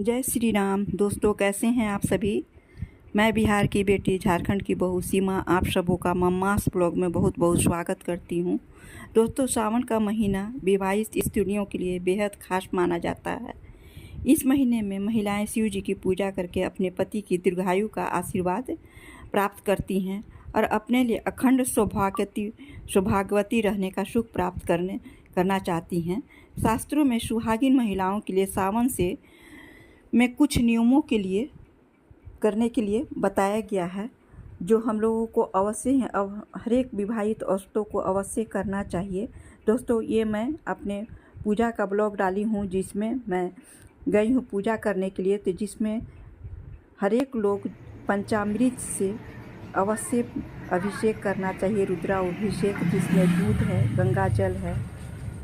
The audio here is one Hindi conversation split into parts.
जय श्री राम। दोस्तों, कैसे हैं आप सभी। मैं बिहार की बेटी, झारखंड की बहू सीमा आप सबों का मम्मास ब्लॉग में बहुत बहुत स्वागत करती हूं। दोस्तों, सावन का महीना विवाहित स्त्रियों के लिए बेहद खास माना जाता है। इस महीने में महिलाएं शिव जी की पूजा करके अपने पति की दीर्घायु का आशीर्वाद प्राप्त करती हैं और अपने लिए अखंड सौभाग्यवती रहने का सुख प्राप्त करना चाहती हैं। शास्त्रों में सुहागिन महिलाओं के लिए सावन से में कुछ नियमों के लिए करने के लिए बताया गया है, जो हम लोगों को अवश्य ही हर एक विवाहित औरतों को अवश्य करना चाहिए। दोस्तों, ये मैं अपने पूजा का ब्लॉग डाली हूँ, जिसमें मैं गई हूँ पूजा करने के लिए, तो जिसमें हर एक लोग पंचामृत से अवश्य अभिषेक करना चाहिए। रुद्राभिषेक, जिसमें दूध है, गंगा जल है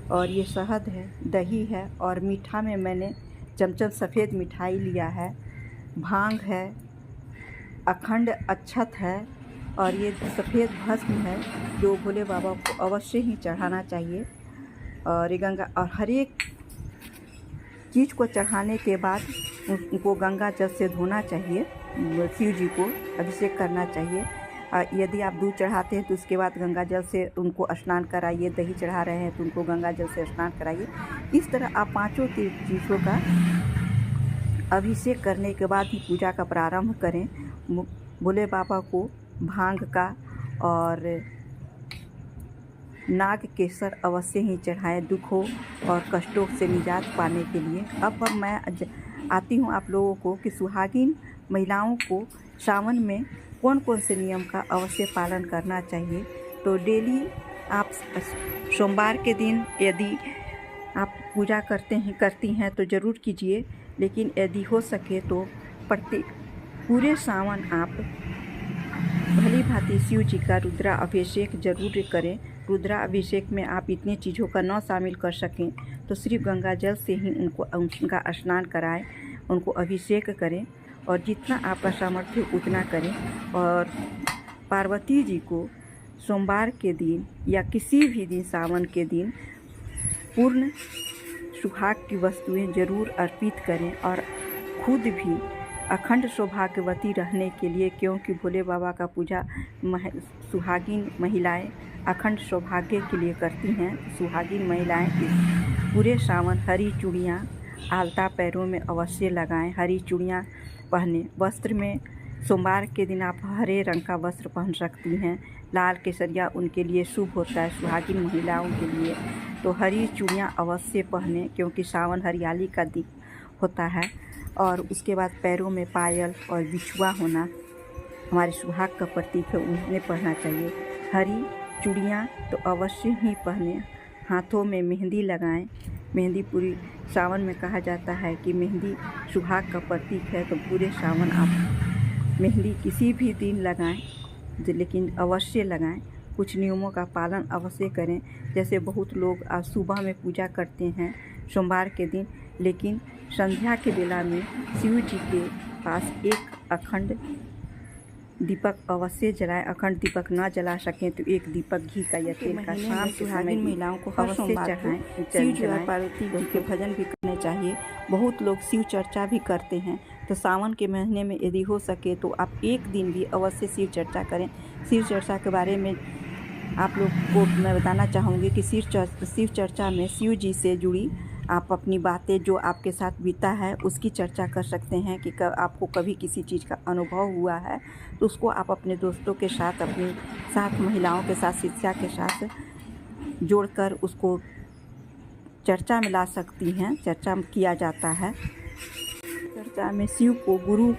और ये शहद है, दही है और मीठा में मैंने चमचम सफ़ेद मिठाई लिया है, भांग है, अखंड अक्षत है और ये सफ़ेद भस्म है, जो भोले बाबा को अवश्य ही चढ़ाना चाहिए। और ये गंगा और हर एक चीज़ को चढ़ाने के बाद उनको गंगा जल से धोना चाहिए, शिव जी को अभिषेक करना चाहिए। यदि आप दूध चढ़ाते हैं तो उसके बाद गंगा जल से उनको स्नान कराइए। दही चढ़ा रहे हैं तो उनको गंगा जल से स्नान कराइए। इस तरह आप पांचों चीज़ों का अभिषेक करने के बाद ही पूजा का प्रारंभ करें। भोले बाबा को भांग का और नाग केसर अवश्य ही चढ़ाएं, दुखों और कष्टों से निजात पाने के लिए। अब मैं आती हूँ आप लोगों को कि सुहागिन महिलाओं को सावन में कौन कौन से नियम का अवश्य पालन करना चाहिए। तो डेली आप सोमवार के दिन यदि आप पूजा करती हैं तो ज़रूर कीजिए, लेकिन यदि हो सके तो पूरे सावन आप भली भांति शिव जी का रुद्राभिषेक जरूर करें। रुद्राभिषेक में आप इतनी चीज़ों का न शामिल कर सकें तो सिर्फ गंगा जल से ही उनका स्नान कराएं, उनको अभिषेक करें और जितना आपका सामर्थ्य उतना करें। और पार्वती जी को सोमवार के दिन या किसी भी दिन सावन के दिन पूर्ण सुहाग की वस्तुएं जरूर अर्पित करें और खुद भी अखंड सौभाग्यवती रहने के लिए, क्योंकि भोले बाबा का पूजा सुहागिन महिलाएं अखंड सौभाग्य के लिए करती हैं। सुहागिन महिलाएं इस पूरे सावन हरी चूड़ियाँ आलता पैरों में अवश्य लगाएं, हरी चूड़ियाँ पहने। वस्त्र में सोमवार के दिन आप हरे रंग का वस्त्र पहन सकती हैं। लाल केसरिया उनके लिए शुभ होता है, सुहागिन महिलाओं के लिए। तो हरी चूड़ियाँ अवश्य पहने, क्योंकि सावन हरियाली का दिन होता है। और उसके बाद पैरों में पायल और बिछुआ होना हमारे सुहाग का प्रतीक है, उन्हें पहनना चाहिए। हरी चूड़ियाँ तो अवश्य ही पहने। हाथों में मेहंदी लगाएं। मेहंदी पूरी सावन में कहा जाता है कि मेहंदी सुहाग का प्रतीक है, तो पूरे सावन आप मेहंदी किसी भी दिन लगाएं, लेकिन अवश्य लगाएं। कुछ नियमों का पालन अवश्य करें। जैसे बहुत लोग आज सुबह में पूजा करते हैं सोमवार के दिन, लेकिन संध्या के बेला में शिव जी के पास एक अखंड दीपक अवश्य जलाएं। अखंड दीपक ना जला सकें तो एक दीपक घी का या तेल का शाम के समय महिलाओं को हर सोमवार चढ़ाएं। शिव जी और पार्वती जी के भजन भी करने चाहिए। बहुत लोग शिव चर्चा भी करते हैं, तो सावन के महीने में यदि हो सके तो आप एक दिन भी अवश्य शिव चर्चा करें। शिव चर्चा के बारे में आप लोग को मैं बताना चाहूँगी कि शिव चर्चा में शिव जी से जुड़ी आप अपनी बातें जो आपके साथ बीता है उसकी चर्चा कर सकते हैं। कि आपको कभी किसी चीज़ का अनुभव हुआ है तो उसको आप अपने दोस्तों के साथ, अपनी साथ महिलाओं के साथ, शिक्षा के साथ जोड़कर उसको चर्चा में ला सकती हैं। चर्चा किया जाता है। चर्चा में शिव को गुरु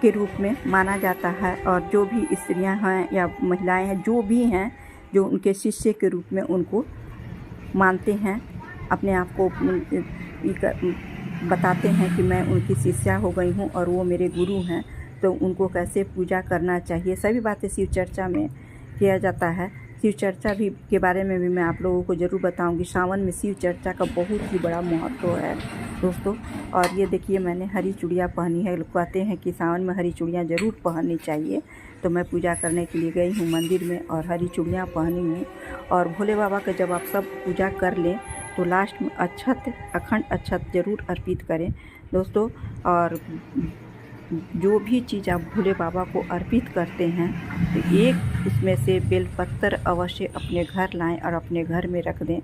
के रूप में माना जाता है और जो भी स्त्रियां हैं या महिलाएं हैं, जो भी हैं, जो उनके शिष्य के रूप में उनको मानते हैं, अपने आप को बताते हैं कि मैं उनकी शिष्या हो गई हूँ और वो मेरे गुरु हैं, तो उनको कैसे पूजा करना चाहिए, सभी बातें शिव चर्चा में किया जाता है। शिव चर्चा भी के बारे में भी मैं आप लोगों को ज़रूर बताऊंगी। सावन में शिव चर्चा का बहुत ही बड़ा महत्व है दोस्तों। और ये देखिए, मैंने हरी चूड़ियाँ पहनी है। लोग कहते हैं कि सावन में हरी चूड़ियाँ ज़रूर पहननी चाहिए, तो मैं पूजा करने के लिए गई हूँ मंदिर में और हरी चूड़ियाँ पहनी हूँ। और भोले बाबा का जब आप सब पूजा कर लें तो लास्ट में अक्षत, अखंड अक्षत ज़रूर अर्पित करें, दोस्तों। और जो भी चीज़ आप भोले बाबा को अर्पित करते हैं तो एक उसमें से बेलपत्र अवश्य अपने घर लाएं और अपने घर में रख दें।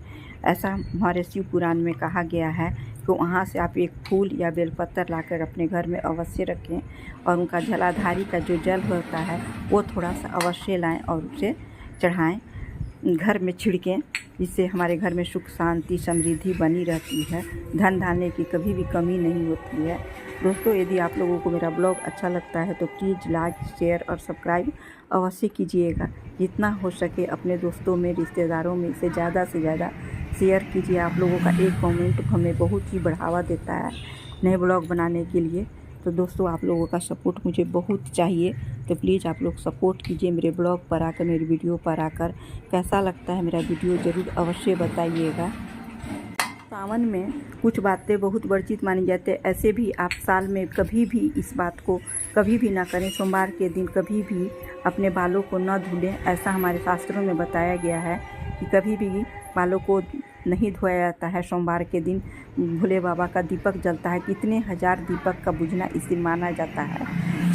ऐसा हमारे शिव पुराण में कहा गया है कि वहाँ से आप एक फूल या बेलपत्र लाकर अपने घर में अवश्य रखें और उनका जलाधारी का जो जल होता है वो थोड़ा सा अवश्य लाएं और उसे चढ़ाएं, घर में छिड़कें, जिससे हमारे घर में सुख शांति समृद्धि बनी रहती है, धन धान्य की कभी भी कमी नहीं होती है। दोस्तों, यदि आप लोगों को मेरा ब्लॉग अच्छा लगता है तो प्लीज़ लाइक शेयर और सब्सक्राइब अवश्य कीजिएगा। जितना हो सके अपने दोस्तों में रिश्तेदारों में इसे ज़्यादा से ज़्यादा शेयर कीजिए। आप लोगों का एक कमेंट हमें बहुत ही बढ़ावा देता है नए ब्लॉग बनाने के लिए। तो दोस्तों, आप लोगों का सपोर्ट मुझे बहुत चाहिए, तो प्लीज़ आप लोग सपोर्ट कीजिए मेरे ब्लॉग पर आकर, मेरी वीडियो पर आकर। कैसा लगता है मेरा वीडियो ज़रूर अवश्य बताइएगा। सावन में कुछ बातें बहुत वर्जित मानी जाती है, ऐसे भी आप साल में कभी भी इस बात को कभी भी ना करें। सोमवार के दिन कभी भी अपने बालों को न धुलें, ऐसा हमारे शास्त्रों में बताया गया है कि कभी भी बालों को नहीं धोया जाता है। सोमवार के दिन भोले बाबा का दीपक जलता है, कितने हजार दीपक का बुझना इस दिन माना जाता है।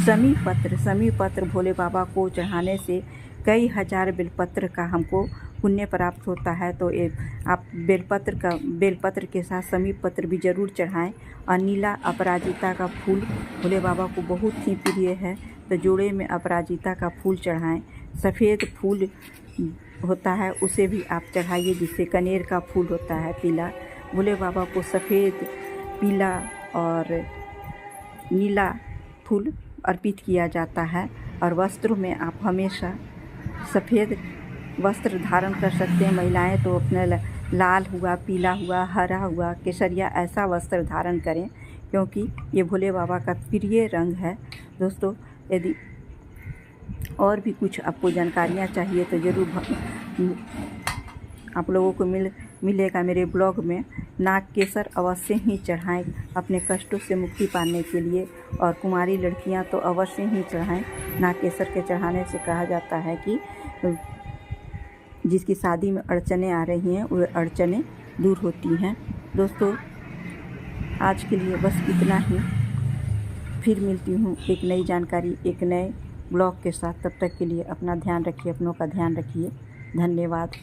समी पत्र भोले बाबा को चढ़ाने से कई हजार बेलपत्र का हमको पुण्य प्राप्त होता है। तो आप बेलपत्र के साथ समी पत्र भी ज़रूर चढ़ाएं। और नीला अपराजिता का फूल भोले बाबा को बहुत ही प्रिय है, तो जोड़े में अपराजिता का फूल चढ़ाएं। सफ़ेद फूल होता है उसे भी आप चढ़ाइए, जिससे कनेर का फूल होता है पीला। भोले बाबा को सफ़ेद, पीला और नीला फूल अर्पित किया जाता है। और वस्त्र में आप हमेशा सफ़ेद वस्त्र धारण कर सकते हैं। महिलाएं तो अपने लाल हुआ, पीला हुआ, हरा हुआ, केसरिया ऐसा वस्त्र धारण करें, क्योंकि ये भोले बाबा का प्रिय रंग है। दोस्तों, यदि और भी कुछ आपको जानकारियाँ चाहिए तो ज़रूर आप लोगों को मिलेगा मेरे ब्लॉग में। नाग केसर अवश्य ही चढ़ाएं अपने कष्टों से मुक्ति पाने के लिए, और कुमारी लड़कियां तो अवश्य ही चढ़ाएं। नाग केसर के चढ़ाने से कहा जाता है कि जिसकी शादी में अड़चने आ रही हैं वो अड़चने दूर होती हैं। दोस्तों, आज के लिए बस इतना ही। फिर मिलती हूँ एक नई जानकारी, एक नए ब्लॉग के साथ। तब तक के लिए अपना ध्यान रखिए, अपनों का ध्यान रखिए। धन्यवाद।